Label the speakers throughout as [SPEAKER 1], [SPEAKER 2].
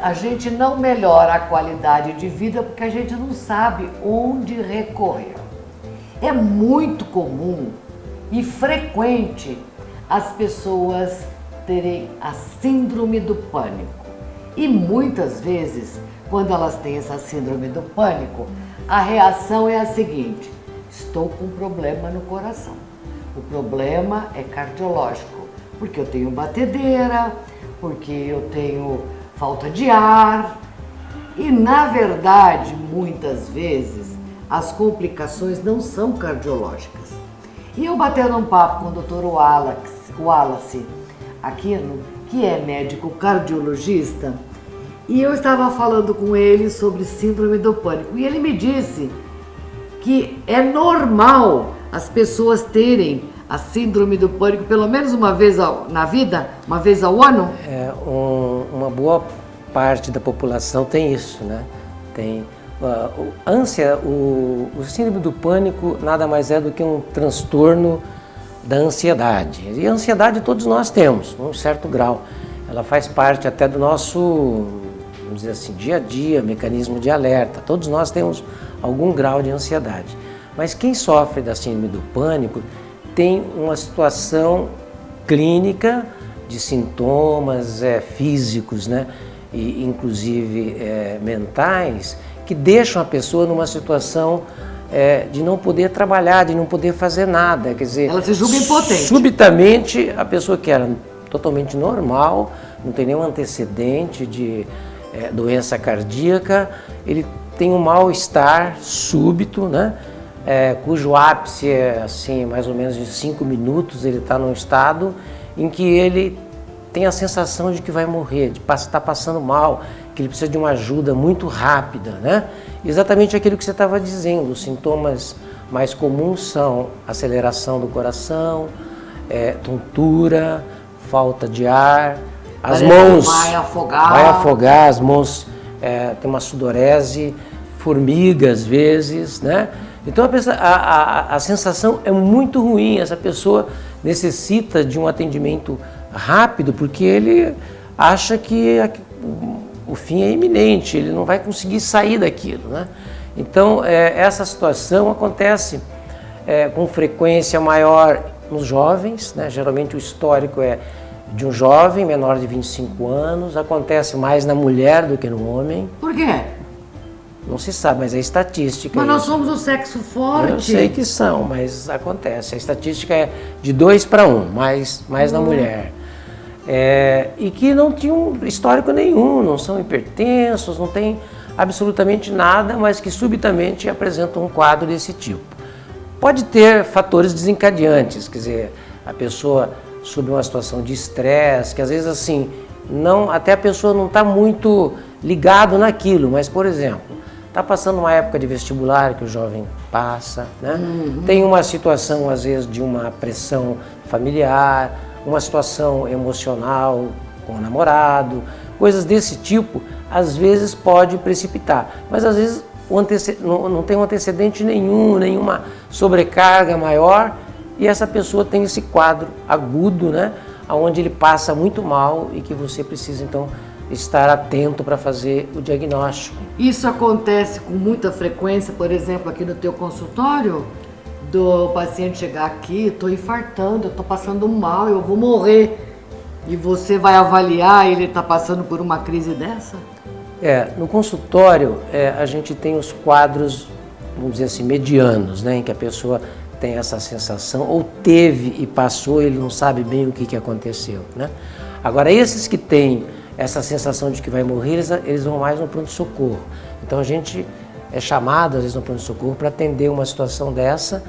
[SPEAKER 1] a gente não melhora a qualidade de vida porque a gente não sabe onde recorrer. É muito comum e frequente as pessoas terem a síndrome do pânico. E muitas vezes, quando elas têm essa síndrome do pânico, a reação é a seguinte: estou com um problema no coração. O problema é cardiológico, porque eu tenho batedeira, porque eu tenho falta de ar. E na verdade, muitas vezes, as complicações não são cardiológicas. E eu batendo um papo com o Dr. Wallace Aquino, que é médico cardiologista, e eu estava falando com ele sobre síndrome do pânico. E ele me disse que é normal as pessoas terem a síndrome do pânico pelo menos uma vez na vida, uma vez ao ano.
[SPEAKER 2] Uma boa parte da população tem isso, né? Tem o síndrome do pânico nada mais é do que um transtorno da ansiedade. E a ansiedade todos nós temos, num certo grau. Ela faz parte até do nosso, vamos dizer assim, dia a dia, mecanismo de alerta. Todos nós temos algum grau de ansiedade. Mas quem sofre da síndrome do pânico tem uma situação clínica de sintomas físicos, né? E inclusive mentais, que deixam a pessoa numa situação de não poder trabalhar, de não poder fazer nada. Quer dizer,
[SPEAKER 1] ela se julga impotente.
[SPEAKER 2] Subitamente, a pessoa que era totalmente normal, não tem nenhum antecedente de doença cardíaca, ele tem um mal-estar súbito, né? Cujo ápice é assim, mais ou menos de 5 minutos, ele está num estado em que ele tem a sensação de que vai morrer, de estar passando mal, que ele precisa de uma ajuda muito rápida, né? Exatamente aquilo que você estava dizendo, os sintomas mais comuns são aceleração do coração, tontura, falta de ar, as mãos
[SPEAKER 1] vai afogar,
[SPEAKER 2] as mãos tem uma sudorese, formiga às vezes, né? Então a sensação é muito ruim, essa pessoa necessita de um atendimento rápido porque ele acha que o fim é iminente, ele não vai conseguir sair daquilo, né? Então essa situação acontece com frequência maior nos jovens, né? Geralmente o histórico é de um jovem menor de 25 anos, acontece mais na mulher do que no homem.
[SPEAKER 1] Por quê?
[SPEAKER 2] Não se sabe, mas é estatística.
[SPEAKER 1] Mas nós somos o sexo forte.
[SPEAKER 2] Eu sei que são, mas acontece. A estatística é de 2 para 1, mais na mulher. E que não tinham histórico nenhum, não são hipertensos, não tem absolutamente nada, mas que subitamente apresentam um quadro desse tipo. Pode ter fatores desencadeantes, quer dizer, a pessoa sob uma situação de estresse, que às vezes assim, até a pessoa não está muito ligado naquilo, mas por exemplo, está passando uma época de vestibular que o jovem passa, né? Tem uma situação às vezes de uma pressão familiar, uma situação emocional com o namorado, coisas desse tipo, às vezes pode precipitar, mas às vezes não tem um antecedente nenhuma sobrecarga maior e essa pessoa tem esse quadro agudo, né, onde ele passa muito mal e que você precisa então estar atento para fazer o diagnóstico.
[SPEAKER 1] Isso acontece com muita frequência, por exemplo, aqui no teu consultório? Do paciente chegar aqui, estou infartando, estou passando mal, eu vou morrer. E você vai avaliar, ele está passando por uma crise dessa?
[SPEAKER 2] No consultório a gente tem os quadros, vamos dizer assim, medianos, né, em que a pessoa tem essa sensação, ou teve e passou, ele não sabe bem o que aconteceu, né? Agora, esses que têm essa sensação de que vai morrer, eles vão mais no pronto-socorro. Então a gente é chamado, às vezes, no pronto-socorro para atender uma situação dessa,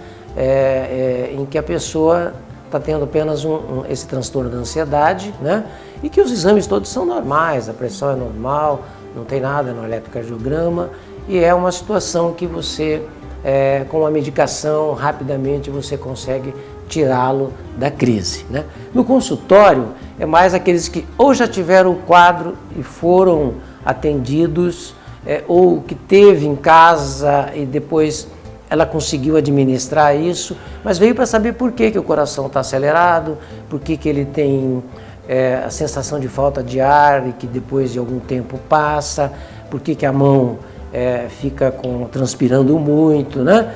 [SPEAKER 2] em que a pessoa está tendo apenas esse transtorno da ansiedade, né? E que os exames todos são normais, a pressão é normal, não tem nada no eletrocardiograma, e é uma situação que você, com a medicação, rapidamente você consegue tirá-lo da crise, né? No consultório, é mais aqueles que ou já tiveram o quadro e foram atendidos, ou que teve em casa e depois ela conseguiu administrar isso, mas veio para saber por que o coração está acelerado, por que ele tem a sensação de falta de ar e que depois de algum tempo passa, por que a mão fica transpirando muito, né?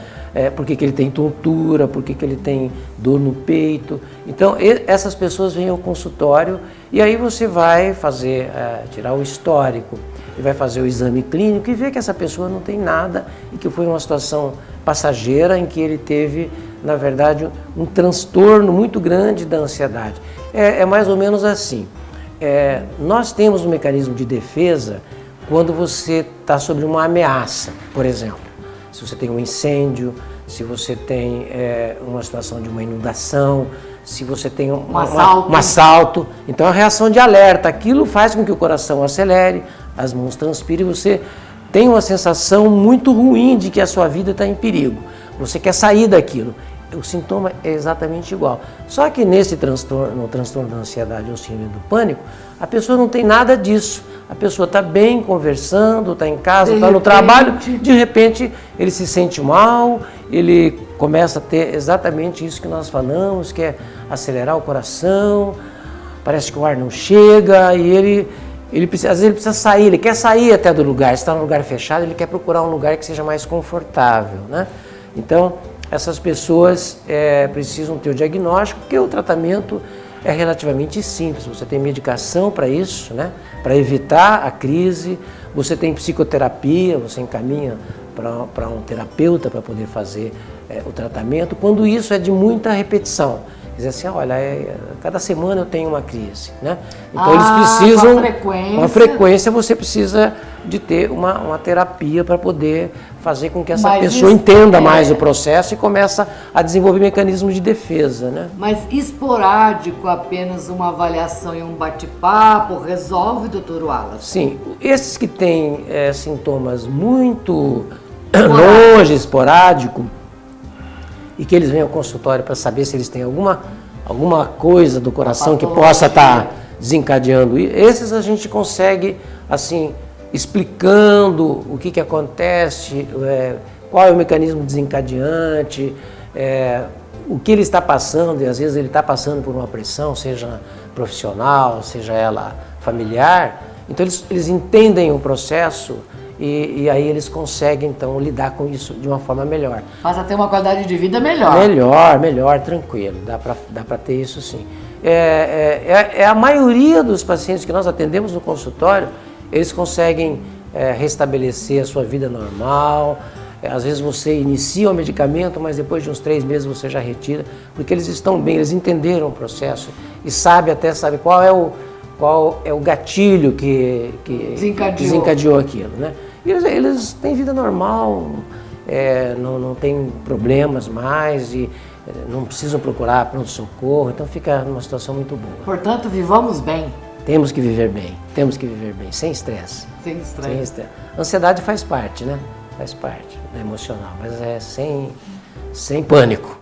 [SPEAKER 2] Por que ele tem tontura, por que ele tem dor no peito. Então, essas pessoas vêm ao consultório e aí você vai fazer, tirar o histórico, e vai fazer o exame clínico e ver que essa pessoa não tem nada e que foi uma situação passageira em que ele teve, na verdade, um transtorno muito grande da ansiedade. É mais ou menos assim. Nós temos um mecanismo de defesa quando você está sob uma ameaça, por exemplo. Se você tem um incêndio, se você tem uma situação de uma inundação, se você tem um assalto. Então, a reação de alerta, aquilo faz com que o coração acelere, as mãos transpirem e você tem uma sensação muito ruim de que a sua vida está em perigo. Você quer sair daquilo. O sintoma é exatamente igual. Só que nesse transtorno, no transtorno da ansiedade ou síndrome do pânico, a pessoa não tem nada disso. A pessoa está bem, conversando, está em casa, está no trabalho, de repente ele se sente mal, ele começa a ter exatamente isso que nós falamos, que é acelerar o coração, parece que o ar não chega e às vezes ele precisa sair, ele quer sair até do lugar, se está num lugar fechado, ele quer procurar um lugar que seja mais confortável, né? Então, essas pessoas precisam ter o diagnóstico, porque o tratamento é relativamente simples. Você tem medicação para isso, né? Para evitar a crise, você tem psicoterapia, você encaminha para um terapeuta para poder fazer o tratamento, quando isso é de muita repetição. Quer dizer assim, olha, cada semana eu tenho uma crise, né? Então eles precisam, uma frequência você precisa de ter uma terapia para poder fazer com que essa pessoa entenda mais o processo e começa a desenvolver mecanismos de defesa, né?
[SPEAKER 1] Mas esporádico, apenas uma avaliação e um bate-papo resolve, doutor Wallace?
[SPEAKER 2] Sim, esses que têm sintomas muito longe, esporádico, e que eles vêm ao consultório para saber se eles têm alguma coisa do coração que possa estar desencadeando. E esses a gente consegue, assim, explicando o que acontece, qual é o mecanismo desencadeante, o que ele está passando, e às vezes ele está passando por uma pressão, seja profissional, seja ela familiar. Então eles entendem o processo e aí eles conseguem, então, lidar com isso de uma forma melhor.
[SPEAKER 1] Passa a ter uma qualidade de vida melhor.
[SPEAKER 2] Melhor, tranquilo. Dá para ter isso sim. A maioria dos pacientes que nós atendemos no consultório, eles conseguem restabelecer a sua vida normal. Às vezes você inicia o medicamento, mas depois de uns 3 meses você já retira, porque eles estão bem, eles entenderam o processo e sabe qual é o gatilho que desencadeou aquilo, né? E eles têm vida normal, não tem problemas mais e não precisam procurar pronto-socorro, então fica numa situação muito boa.
[SPEAKER 1] Portanto, vivamos bem.
[SPEAKER 2] Temos que viver bem, sem estresse.
[SPEAKER 1] Sem estresse.
[SPEAKER 2] Ansiedade faz parte, né? Faz parte da emocional, mas sem pânico.